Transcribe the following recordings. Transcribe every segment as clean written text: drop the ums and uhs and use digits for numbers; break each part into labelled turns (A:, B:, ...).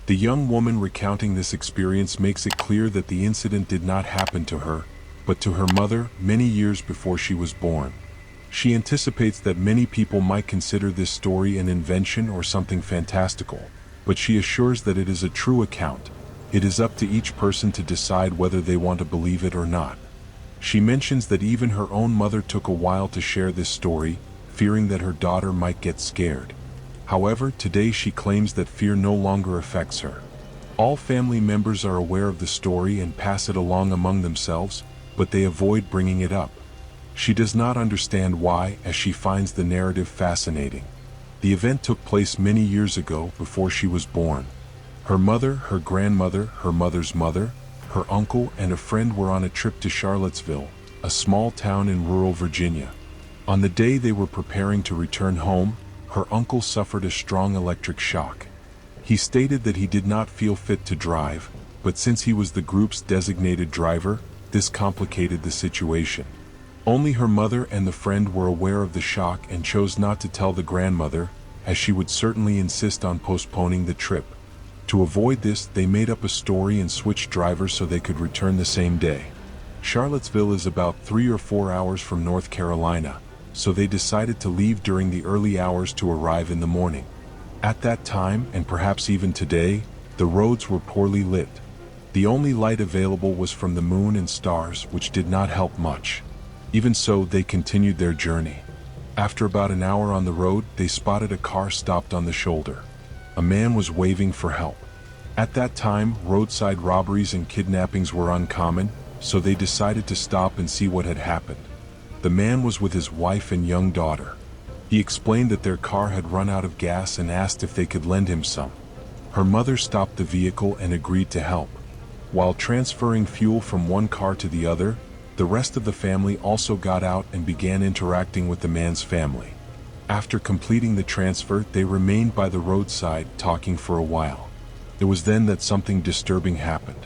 A: The young woman recounting this experience makes it clear that the incident did not happen to her, but to her mother many years before she was born. She anticipates that many people might consider this story an invention or something fantastical, but she assures that it is a true account. It is up to each person to decide whether they want to believe it or not. She mentions that even her own mother took a while to share this story, fearing that her daughter might get scared. However, today she claims that fear no longer affects her. All family members are aware of the story and pass it along among themselves, but they avoid bringing it up. She does not understand why, as she finds the narrative fascinating. The event took place many years ago, before she was born. Her mother, her grandmother, her mother's mother, her uncle, and a friend were on a trip to Charlottesville, a small town in rural Virginia. On the day they were preparing to return home, her uncle suffered a strong electric shock. He stated that he did not feel fit to drive, but since he was the group's designated driver, this complicated the situation. Only her mother and the friend were aware of the shock and chose not to tell the grandmother, as she would certainly insist on postponing the trip. To avoid this, they made up a story and switched drivers so they could return the same day. Charlottesville is about 3 or 4 hours from North Carolina, so they decided to leave during the early hours to arrive in the morning. At that time, and perhaps even today, the roads were poorly lit. The only light available was from the moon and stars, which did not help much. Even so, they continued their journey. After about an hour on the road, they spotted a car stopped on the shoulder. A man was waving for help. At that time, roadside robberies and kidnappings were uncommon, so they decided to stop and see what had happened. The man was with his wife and young daughter. He explained that their car had run out of gas and asked if they could lend him some. Her mother stopped the vehicle and agreed to help. While transferring fuel from one car to the other, the rest of the family also got out and began interacting with the man's family. After completing the transfer, they remained by the roadside, talking for a while. It was then that something disturbing happened.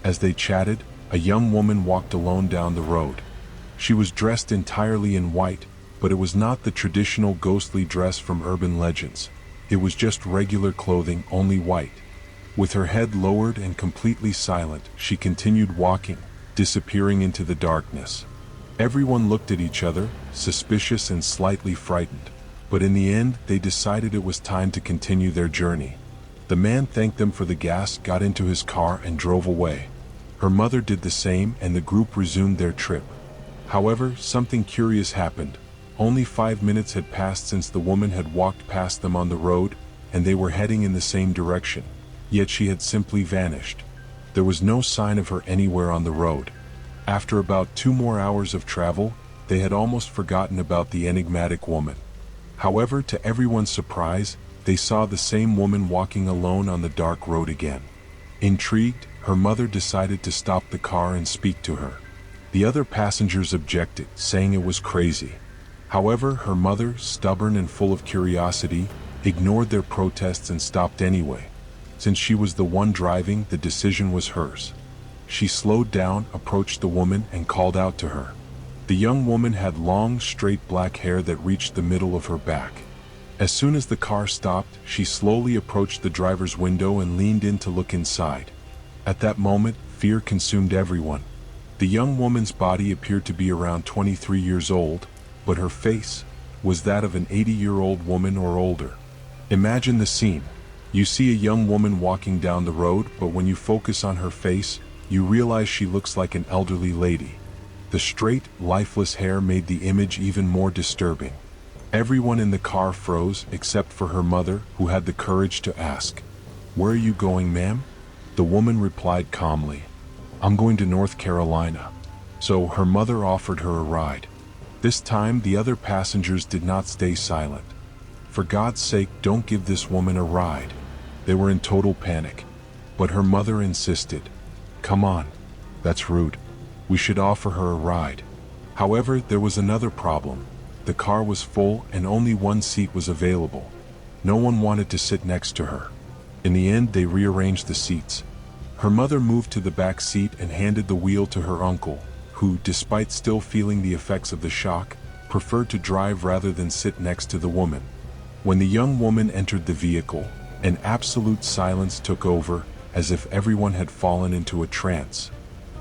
A: As they chatted, a young woman walked alone down the road. She was dressed entirely in white, but it was not the traditional ghostly dress from urban legends. It was just regular clothing, only white. With her head lowered and completely silent, she continued walking, disappearing into the darkness. Everyone looked at each other, suspicious and slightly frightened, but in the end, they decided it was time to continue their journey. The man thanked them for the gas, got into his car, and drove away. Her mother did the same, and the group resumed their trip. However, something curious happened. Only 5 minutes had passed since the woman had walked past them on the road, and they were heading in the same direction, yet she had simply vanished. There was no sign of her anywhere on the road. After about 2 more hours of travel, they had almost forgotten about the enigmatic woman. However, to everyone's surprise, they saw the same woman walking alone on the dark road again. Intrigued, her mother decided to stop the car and speak to her. The other passengers objected, saying it was crazy. However, her mother, stubborn and full of curiosity, ignored their protests and stopped anyway. Since she was the one driving, the decision was hers. She slowed down, approached the woman, and called out to her. The young woman had long, straight black hair that reached the middle of her back. As soon as the car stopped, she slowly approached the driver's window and leaned in to look inside. At that moment, fear consumed everyone. The young woman's body appeared to be around 23 years old, but her face was that of an 80-year-old woman or older. Imagine the scene. You see a young woman walking down the road, but when you focus on her face, you realize she looks like an elderly lady. The straight, lifeless hair made the image even more disturbing. Everyone in the car froze except for her mother, who had the courage to ask, "Where are you going, ma'am?" The woman replied calmly, "I'm going to North Carolina." So her mother offered her a ride. This time the other passengers did not stay silent. "For God's sake, don't give this woman a ride." They were in total panic. But her mother insisted, "Come on, that's rude. We should offer her a ride." However, there was another problem. The car was full and only one seat was available. No one wanted to sit next to her. In the end, they rearranged the seats. Her mother moved to the back seat and handed the wheel to her uncle, who, despite still feeling the effects of the shock, preferred to drive rather than sit next to the woman. When the young woman entered the vehicle, An absolute silence took over, as if everyone had fallen into a trance.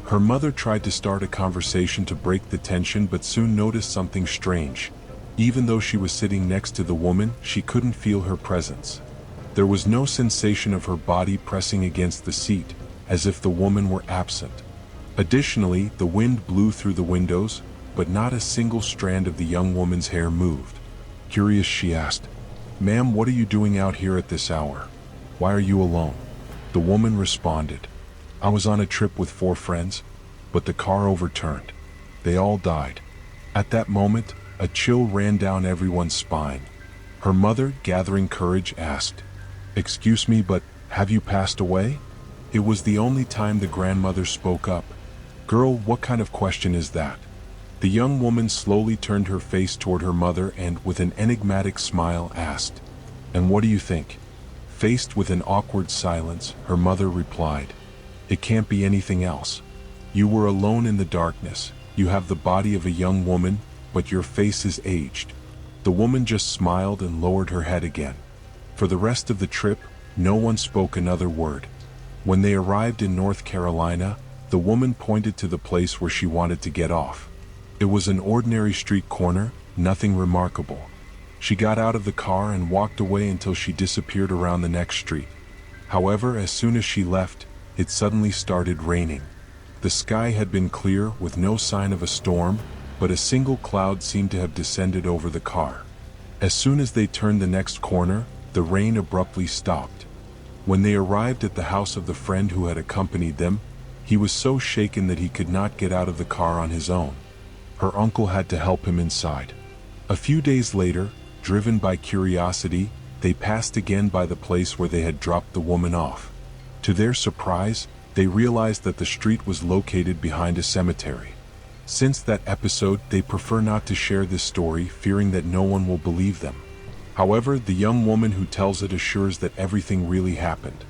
A: Her mother tried to start a conversation to break the tension but soon noticed something strange. Even though she was sitting next to the woman, she couldn't feel her presence. There was no sensation of her body pressing against the seat, as if the woman were absent. Additionally, the wind blew through the windows, but not a single strand of the young woman's hair moved. Curious, she asked, "Ma'am, what are you doing out here at this hour? Why are you alone?" The woman responded, "I was on a trip with 4 friends, but the car overturned. They all died." At that moment, a chill ran down everyone's spine. Her mother, gathering courage, asked, "Excuse me, but have you passed away?" It was the only time the grandmother spoke up. "Girl, what kind of question is that?" The young woman slowly turned her face toward her mother and, with an enigmatic smile, asked, "And what do you think?" Faced with an awkward silence, her mother replied, "It can't be anything else. You were alone in the darkness. You have the body of a young woman, but your face is aged." The woman just smiled and lowered her head again. For the rest of the trip, no one spoke another word. When they arrived in North Carolina, the woman pointed to the place where she wanted to get off. It was an ordinary street corner, nothing remarkable. She got out of the car and walked away until she disappeared around the next street. However, as soon as she left, it suddenly started raining. The sky had been clear with no sign of a storm, but a single cloud seemed to have descended over the car. As soon as they turned the next corner, the rain abruptly stopped. When they arrived at the house of the friend who had accompanied them, he was so shaken that he could not get out of the car on his own. Her uncle had to help him inside. A few days later, driven by curiosity, they passed again by the place where they had dropped the woman off. To their surprise, they realized that the street was located behind a cemetery. Since that episode, they prefer not to share this story, fearing that no one will believe them. However, the young woman who tells it assures that everything really happened.